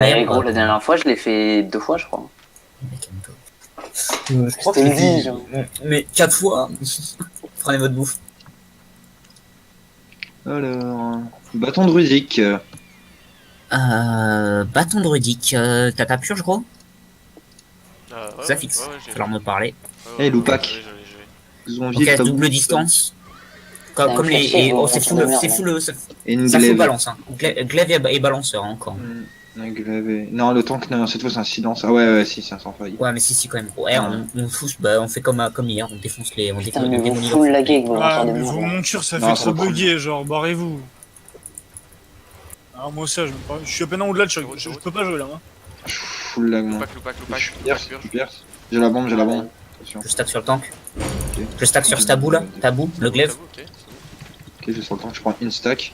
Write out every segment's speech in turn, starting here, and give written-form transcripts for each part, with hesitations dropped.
Eh gros, la dernière fois, je l'ai fait 2 fois, je crois. Je crois que dit, genre. Mais 4 fois. Prenez votre bouffe. Alors, bâton druidique. Bâton druidique. T'as ta purge, gros? Ça Ouais, fixe. j'ai. Falloir me parler. Eh, Loupac. J'ai. Zonville, Ok, tabou. double distance. Comme me les. fait chier, Et, gros, oh, c'est mon full, merde, c'est là. full, Et une ça full glaive. balance, hein. Glaive et balanceur, hein, encore. Un glaive et- Non, le tank, non, cette fois c'est un silence. Ah ouais, si, c'est un sans faille. Ouais, mais si, quand même, gros. Eh, Ouais. on fout, bah, on fait comme hier, on défonce les. On Putain, défonce mais on vous démolit full leur lagué avec fond. vos Ah, lanceurs de mais mur. vos montures, ça Non, fait c'est trop le premier. bugger, genre, barrez-vous. Ah, moi, ça, je suis à peine en haut de là, je peux pas jouer là. Hein. Full lag, moi. Loupac, Je suis pierce, je suis pierce. J'ai la bombe, j'ai la bombe. Attention. Je stack sur le tank. Ok. Je stack sur ce tabou là. Tabou, le glaive. Ok, je suis sur le tank, je prends une stack.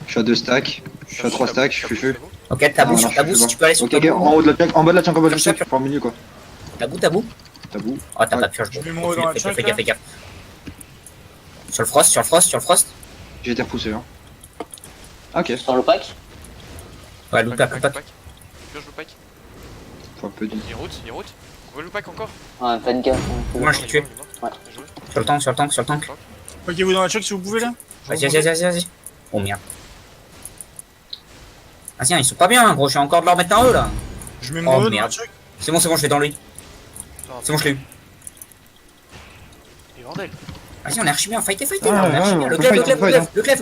Je suis à 2 stacks. Je suis à 3 stacks, je suis feu. Ok, tabou Ah, sur non, tabou, je si suis tu peux aller sur Ok, ok, tabou. en haut de la tank, en bas de la tank, en bas de la Comme ça, tank, je prends au milieu quoi. Tabou. Tabou. Oh, t'as Ouais. pas purge. Je mets mon haut dans la Fais chunk, gaffe, là. fais gaffe. Sur le frost. J'ai été repoussé, hein. Ok, Sur le pack. Ouais, Loupac. Purge Loupac. faut un peu du. Il route. On veut Loupac encore. Ouais, faites gaffe. Moi, je l'ai tué. Ouais. Sur le tank. Paquez-vous dans la chunk si vous pouvez là. Vas-y. Oh merde. Ah tiens, ils sont pas bien, gros, je suis encore de leur mettre un E là. Je mets Oh, mon haut dans la merde. chunk. C'est bon, je vais dans lui. C'est bon, je l'ai eu. Et bordel. Vas-y, on est archi bien, fighté. Ah, On est archi ouais, bien. on Le peut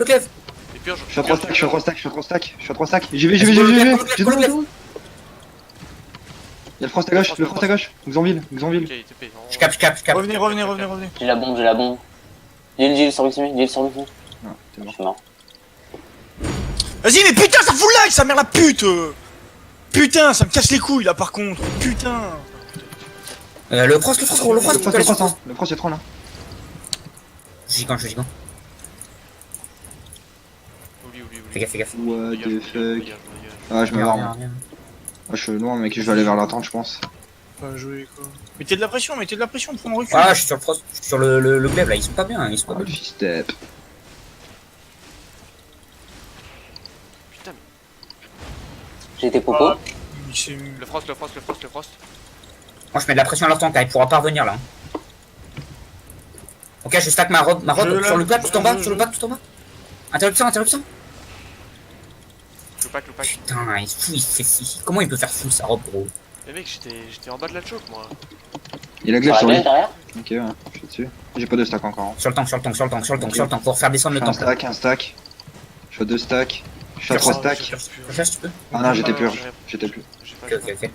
glaive. Et purge. Je suis à 3 stacks, je suis à 3 stacks, je suis à 3 stacks, je suis à 3 stacks. J'y vais, Vas-y, j'ai go, le deux, glaive. Il y a le frost à gauche, Xanville. Ok, TP. Je cap. Revenez. J'ai la bombe. J'ai le sur Luxembourg, Ah, t'es Je mort. suis mort. Vas-y, mais putain, ça fout lag, sa mère la pute. Putain, ça me casse les couilles là par contre. Putain. Le frost, gros, le frost, tu peux aller sur le frost. Le frost est trop là. Je suis gigant. Oublie. Fais gaffe. What the fuck. Dégage. Ah, je me barre, moi. Regarde. Ah, je suis loin, mec, je vais aller vers la tente, je pense. Pas jouer quoi. Mettez de la pression, prends le recul. Ah, je suis sur le frost, je suis sur le glaive là, ils sont pas bien. Ah, le step. Putain, J'ai été popo. C'est- le frost. Moi je mets de la pression à leur tank, là, il pourra pas revenir là. Ok, je stack ma robe sur le plat tout en bas, Interruption. Loupac. Putain, il fait si. Comment il peut faire full sa robe, gros? Mais mec, j'étais en bas de la choke, moi. Il a Sur glaive la sur lui. glaive derrière. Ok, ouais, je suis dessus. J'ai pas de stack encore. Sur le tank, pour faire descendre le Un tank. stack, un stack. Je suis à 2 stacks. Je suis à 3 stacks. Je tu peux? Ah non, j'étais purge. J'étais plus. Ok.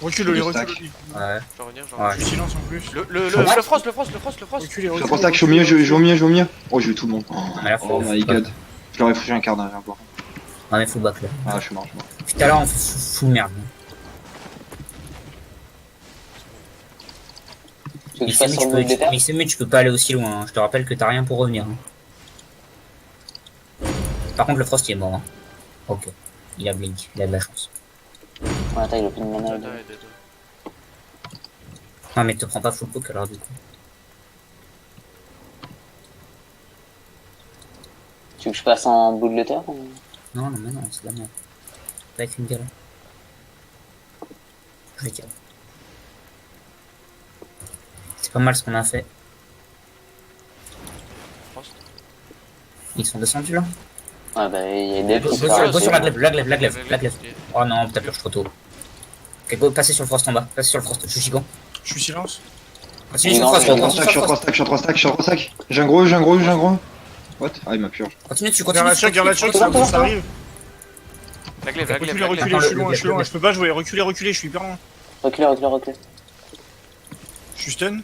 Recule, Deux recule. stacks. Ouais. Je vais revenir. Ouais. Je suis silence en plus. Le frost. Reculez, Je suis à 3 stacks, je suis au milieu. Oh, j'ai eu tout le monde. Mais là, faut. Oh my god. Je leur ai foutu un quart d'heure encore. Non, mais full back là. Ah, je suis mort. Puis tout à l'heure, on fait full merde. Tu veux que je fasse sur le mode d'état. Mais c'est mieux, tu peux pas aller aussi loin. Hein. Je te rappelle que t'as rien pour revenir. Hein. Par contre, le frost il est mort. Hein. Ok. Il a blink, il a de la chance. Ouais, attends, il a plus de mana. Non, mais te prends pas full poke alors du coup. Tu veux que je passe en boule de terre ou... Non, c'est la merde. Pas avec une galère. Je vais dire. C'est pas mal ce qu'on a fait. Ils sont descendus là. Ouais, bah, il y a des Go petits sur la glaive. Oh non, t'as purge trop tôt. Ok, go, passez sur le frost en bas. Passez sur le frost, je suis gigant. Je suis silence. Continue sur le frost, Je suis à 3 stacks. J'ai un gros. What? Ah, il m'a purge. Continue, tu Vers la continues. choc, ça arrive. La glaive. Reculez, je suis loin, je peux pas jouer. Reculez, je suis hyper loin. Reculez. Je suis stun.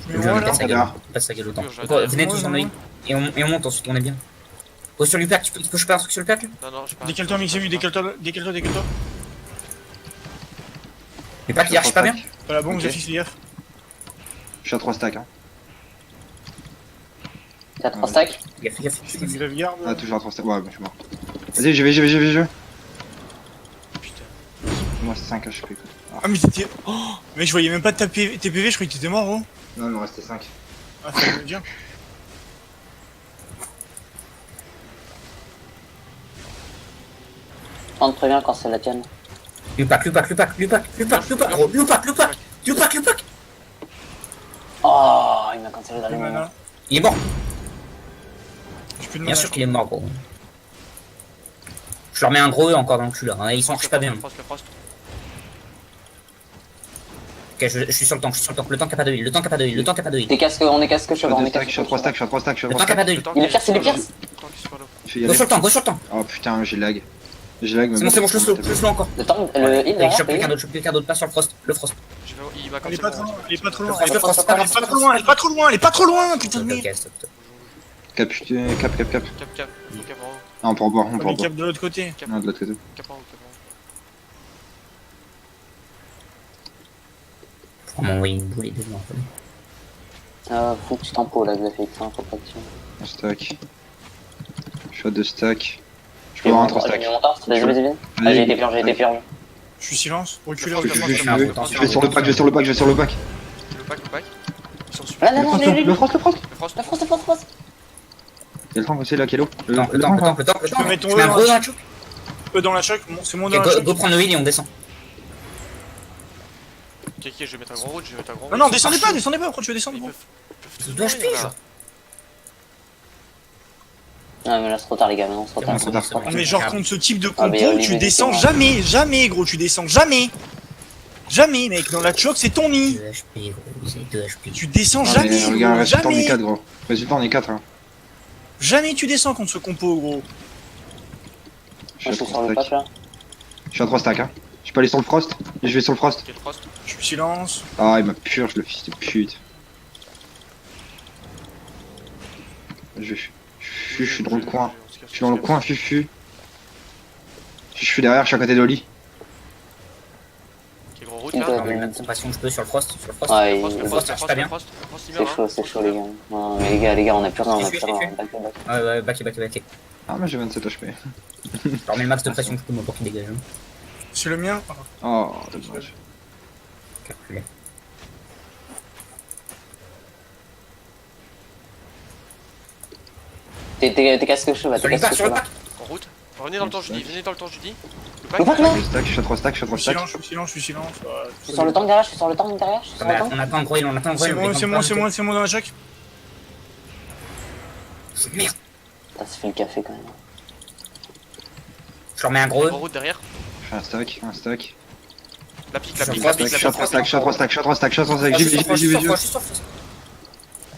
Je Mais voilà. passe sa gueule. Passe sa gueule autant. Venez tous en œil. Et on monte ensuite, on est bien. Go sur le plaque, tu peux choper un truc sur le plaque là? Non, je sais pas. Décale-toi, Mixemu, décale-toi. Mais pas qu'il arche pas bien. Pas la bombe, Ok. j'ai fixé les gaffe. Je suis à 3 stacks. Hein. T'as 3 stacks. Gaffe. Grave garde. Ah, toujours à 3 stacks. Ouais, bah, je suis mort. Vas-y, j'y vais. Putain. Moi, c'est 5 HP. Ah, mais t'étais. Oh, mais je voyais même pas tes PV, je croyais que t'étais mort, gros. Non, il me restait 5. Ah, ça veut dire. On te prévient quand c'est la tienne. Lupac, Lupac. Oh, il m'a cancellé dans Plus les de mains. mana. Il est mort. J'ai plus de Bien mana. sûr qu'il est mort, gros. Je leur mets un gros E encore dans le cul là, hein. Ils s'en Le fichent pas bien. frost, le frost. Ok, je suis sur le tank, Le tank a pas de heal, le tank a pas de heal. On est casque Je suis chevaux, à on 2 est stacks, casque je suis à 3 stacks, je suis à 3 stacks, je suis à Le 3 tank a stacks. pas de heal. Le tank Il est est pierce, il est sur l'eau. pierce. Le tank est sur l'eau. Je vais y Go aller. sur le tank. Oh putain, j'ai lag. J'ai lag, mais C'est bon, je le slow encore. Le temps, le Ouais, heal je derrière, chope quelqu'un d'autre, pas sur le frost. Il m'a Elle est cancellé. pas trop loin, elle est pas trop loin. Le frost, Elle est pas trop loin, elle est pas trop loin, elle est pas trop loin, putain de merde. Ok, stop. Cap, cap. Cap, cap. Faut cap en haut. Ah, on peut revoir, on On peut est revoir. cap de l'autre côté. Non, de l'autre côté. Cap en haut, cap en haut. Pour m'envoyer une boule et deux morts. faut que tu tempo là, Xafix, hein, faut pas que tu... Un stack. Je suis à 2 stacks. Je peux avoir un 3 stacks. Vas-y, vas-y, vas-y. Ah, j'ai été purge. Je suis silence, reculez, Le Je frost, reculez. vais le frost, je vais sur le pack, je vais sur le pack, je vais sur le pack. Le pack. Ils sont super. Là, là, là, j'ai Le frost, le frost. Le frost. La France. Il y a le tank aussi là, Kélo. Le tank. Tu peux mettre ton Je mets un E gros dans dans la la choke. dans la choc, c'est mon Ok, dans la choc. go prendre le heal et on descend. Ok, je vais mettre un gros route, Non, non, descendez pas, pourquoi tu veux descendre Ils gros? peuvent Ils doivent mourir, HP, là. Non, mais là, c'est trop tard, les gars, maintenant, c'est trop tard. C'est bon. Mais genre contre ce type de Ah, mais compo, Olivier, tu descends c'est jamais gros, tu descends jamais. Jamais mec, dans la choc c'est ton nid. 2 HP, gros, c'est 2 HP. Tu descends Non, jamais, mais regarde, gros, résultat on est jamais. 4 gros. Résultat on est 4 hein. Jamais tu descends contre ce compo gros. Je Moi, suis je à suis sur 3 le pack, stacks. là. Je suis à 3 stacks hein. Je peux aller sur le frost et je vais sur le frost. Ok, le frost. Je suis silence. Ah il m'a purge le fils de pute. Je suis dans le coin. Je suis dans le coin, fufu. Je suis derrière, je suis à côté d'Oli. Ok, gros route Il là. doit- Non, mais même compassion que je peux sur le frost. Ouais, Le il- frost, ça marche pas bien. le frost, il meurt, hein. c'est chaud, les gars. Non, mais les gars, on a plus rien, Je suis tué. Ouais, back. Ah mais j'ai 27 HP. Je leur mets le max de pression que je peux moi pour qu'il dégage. C'est le mien. Oh dommage. Calculé. T'es casque chevaux, Sur t'es le casque pack, sur le chevaux. pack. En route. Venez dans le temps, je dis. Venez dans le temps, je dis. Le Le pack, là. Je suis à 3 stacks, je suis à 3 stacks. Je suis silence. Je suis sur le tank derrière, je suis sur le tank derrière, je suis sur le tank. On attend un gros heal, C'est moi dans la choc. Merde. Putain, ça fait le café quand même. Je leur mets un gros Gros E. route derrière. Je suis à un stack. La pique, Je la suis pique, à la Je pique, suis à 3 stacks, je suis à 3 stacks, je suis à 3 stacks, je suis à 3 stacks. Je suis sur J'y vais. frost.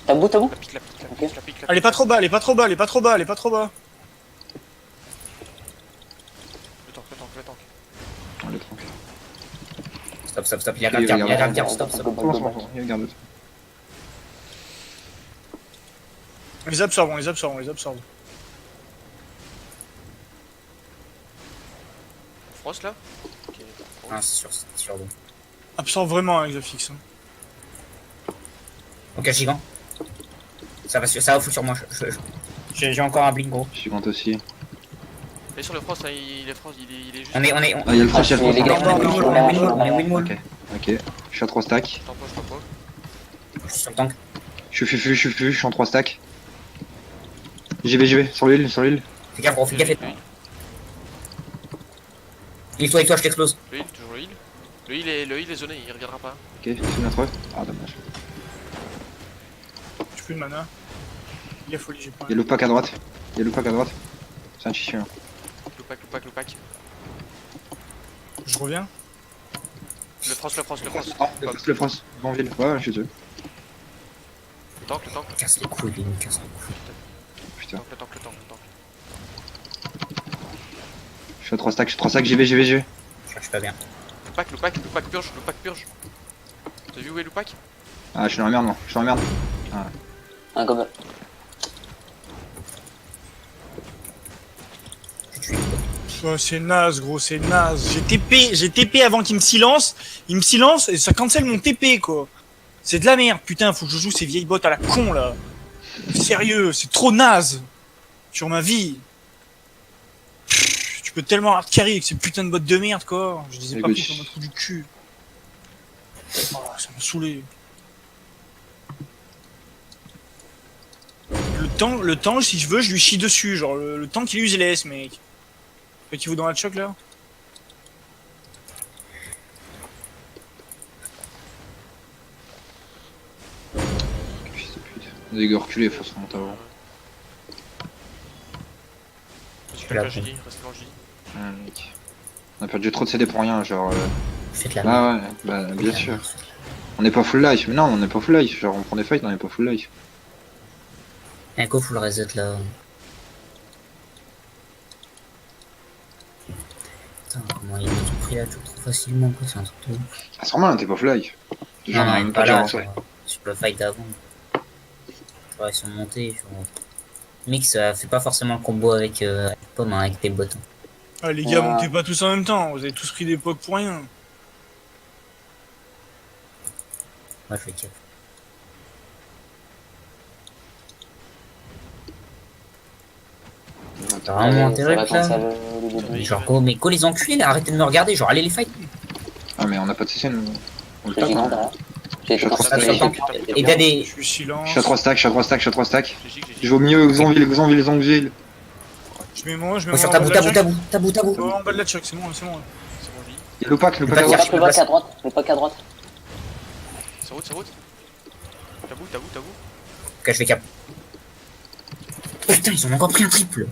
T'as bout. la pique, la pique. Elle est pas trop bas. Le tank. Oh, le tank. Stop. Il y a un garde, stop. Comment ça il y a un garde. Les absorbons. Frost là. Ok. Ah, c'est sûr. Bon. Absorbe vraiment avec Xafix. Ok, gigant. Ça va full sur moi. J'ai encore un blink, gros. Je suis grand aussi. Et sur le frost, là, il est frost, il est juste. On est. Ah il y a le frost, il y a le Les gars, frost. On est win-wall. Ok. Je suis à 3 stacks. Je t'en pose. Je suis sur le tank. Je suis en 3 stacks. J'y vais, sur l'île. Fais gaffe, gros, fais gaffe. Toi, je t'explose. Le heal, toujours le heal. Le heal est zoné, il reviendra pas. Ok, c'est notre. Ah dommage. J'ai plus de mana. Il y a folie, j'ai pas. Il y a le pack à droite. C'est un chien. Le pack. Je reviens. Le frost. Le frost. Bon ville. Ouais, je suis dessus. Le tank. Casse les couilles, il me casse les couilles. Putain. Le tank. Je suis à 3 stacks, j'y vais. Je cherche pas bien. Le pack purge. T'as vu où est le pack? Ah, je suis dans la merde. Un gobe. Je tue. Oh, c'est naze gros, c'est naze. J'ai TP avant qu'il me silence. Il me silence et ça cancelle mon TP quoi. C'est de la merde, putain, faut que je joue ces vieilles bottes à la con là. Sérieux, c'est trop naze. Sur ma vie. Pff, tu peux tellement hard carry avec ces putains de bottes de merde quoi. Je les ai pas pris sur mon trou du cul. Oh, ça m'a saoulé. Le temps, si je veux, je lui chie dessus. Genre, le temps qu'il use LS, mec. Fait qu'il vous dans la choc là? Des gars reculés, faut se remonter avant. Vas-y, là, j'ai dit, restez dans le J. Ouais, mec. On a perdu trop de CD pour rien, genre. Faites la merde. Ah ouais, bah bien sûr. On n'est pas full life, mais non, on n'est pas full life. Genre on prend des fights, on n'est pas full life. Un coup, faut le reset là. Putain, comment ils ont pris la tour trop facilement, quoi, c'est un truc de ouf. Ah, c'est normal, t'es pas full life. Genre, on a même pas pas déjà là, avancé. sur le fight d'avant. Genre, ils sont montés. Mix, ça fait pas forcément le combo avec Pomme, hein, avec tes bots. Hein. Ah, les gars, Ouais. montez pas tous en même temps, vous avez tous pris des pocs pour rien. Moi, je fais cap. T'as vraiment intérêt, Ça va là. cancel le début. Oui. Genre, mais go les enculés, là, arrêtez de me regarder, genre, allez les fight. Ah, mais on n'a pas de CC, nous. On le J'ai tape. gigant Hein. derrière. J'ai été Je cancel. Ça, suis ça à tank. tank. Et t'as Je des. suis silence. Je suis à 3 stacks, je suis à 3 stacks, je suis à 3 stacks. J'ai J. Je vais au milieu, Xonville, Xonville, Xonville. Je mets moi, je mets Oh, sur moi en tabou, bas de la tabou, check. tabou, tabou, tabou. Ouais, en bas de la check, c'est bon, c'est bon. C'est bon, J. Il y a le pack à Le droite. pack, Le pack à droite. Le pack à droite. Ça route. Tabou. Ok, je fais cap. Putain, ils ont encore pris un triple.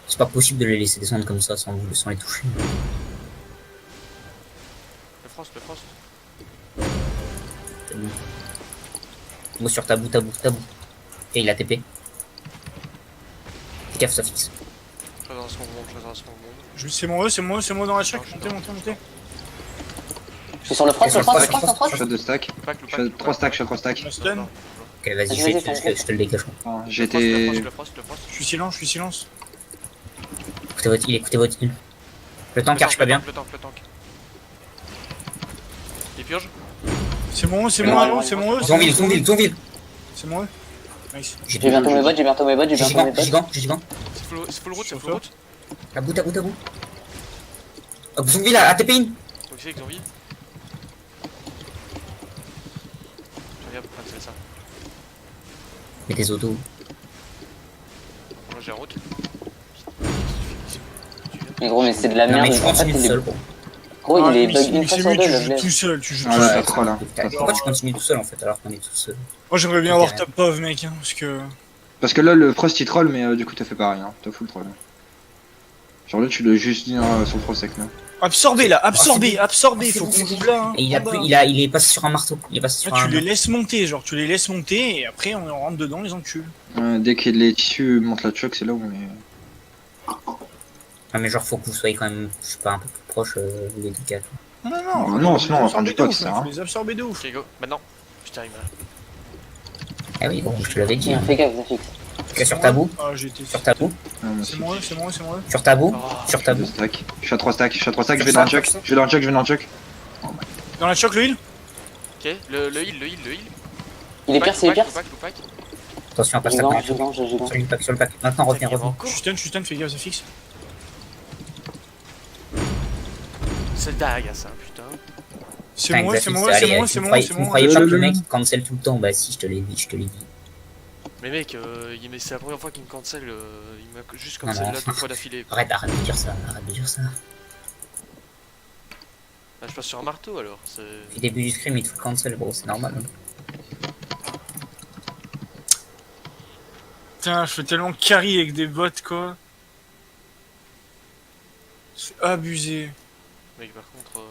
C'est pas possible de les laisser descendre comme ça sans les toucher. Le frost. Tabou. Moi sur tabou. Ok, il a TP. Fais gaffe, ça fixe. Je reste dans ce monde. C'est moi dans la check. Montez. Je suis sur le frost, le frost. Je suis à 2 stacks. Je suis à 3 stacks, je suis à 3 stacks. Je me stun. Ok, vas-y, Vas-y, je te le dégage. Ah, j'ai été. Le frost. Je suis silence. Écoutez votre heal. Le tank arche pas bien. Le tank. Les purges. C'est moi, Ouais, c'est moi. Zonville. C'est moi. Nice. J'ai bientôt mes bots, j'ai bientôt mes bots. J'ai gigant. C'est full route. Tabou. Hop, Zonville à TP in. Donc c'est qu'ils ont envie. Regarde, c'est ça. Mais tes autos. Moi j'ai en route. Mais gros, mais c'est de la Non, merde. mais tu En fait, continues tout il est- seul, gros. Gros, il est mais bug une fois c'est sur mieux, deux, tu le joues bled. tout seul, tu joues Ah tout ouais, seul. t'as trop là. Pourquoi tu continues tout seul en fait alors qu'on est tout seul? Moi j'aimerais bien avoir top pov mec, hein, parce que... Parce que là, le Frost il troll, mais du coup, t'as fait pareil. Hein. T'as full troll. Genre là, tu dois juste dire sur le Frost avec nous. Absorbez là, absorbez, c'est faut bon, qu'on c'est joue bon. là. Hein, Et en bas. il est passé sur un marteau. Il est passé sur Ah, un. tu les laisses monter, genre tu les laisses monter et après on rentre dedans les enculs. Dès que les tissus montent la choc, c'est là où on est. Ah, mais genre faut que vous soyez quand même, je sais pas, un peu plus proche des deux cas. Non, sinon, on va prendre du pot, ça, hein. Faut les absorber de ouf. Ok, go. Maintenant. Putain, il m'a. Ah oui, bon, je te l'avais dit. Hein. Fais gaffe, Zafix. Ok, sur tabou. Ah, j'ai été... Sur tabou. Non, moi C'est aussi. moi. Sur tabou. Oh, Sur Je suis à tabou. 2 stacks. Je suis à 3 stacks, je vais dans le chuck. Je vais dans le chuck. Dans la choc le heal. Ok, le heal. Il est pire, c'est pire. Loupac. Attention à pas ça. Gigant. Sur le pack. Maintenant, reviens. Je suis stun, fais gaffe, ça fixe. C'est dingue ça, putain. C'est moi. Vous croyez pas que le mec cancel tout le temps? Bah si, je te l'ai dit. Mais mec, c'est la première fois qu'il me cancel, il m'a juste Non, cancel non. là 2 fois d'affilée. Arrête de dire ça. Ah, je passe sur un marteau alors, c'est... Au début du scrim, il te faut cancel, gros, c'est normal. Hein. Putain, je fais tellement carry avec des bots quoi. C'est abusé. Mec par contre...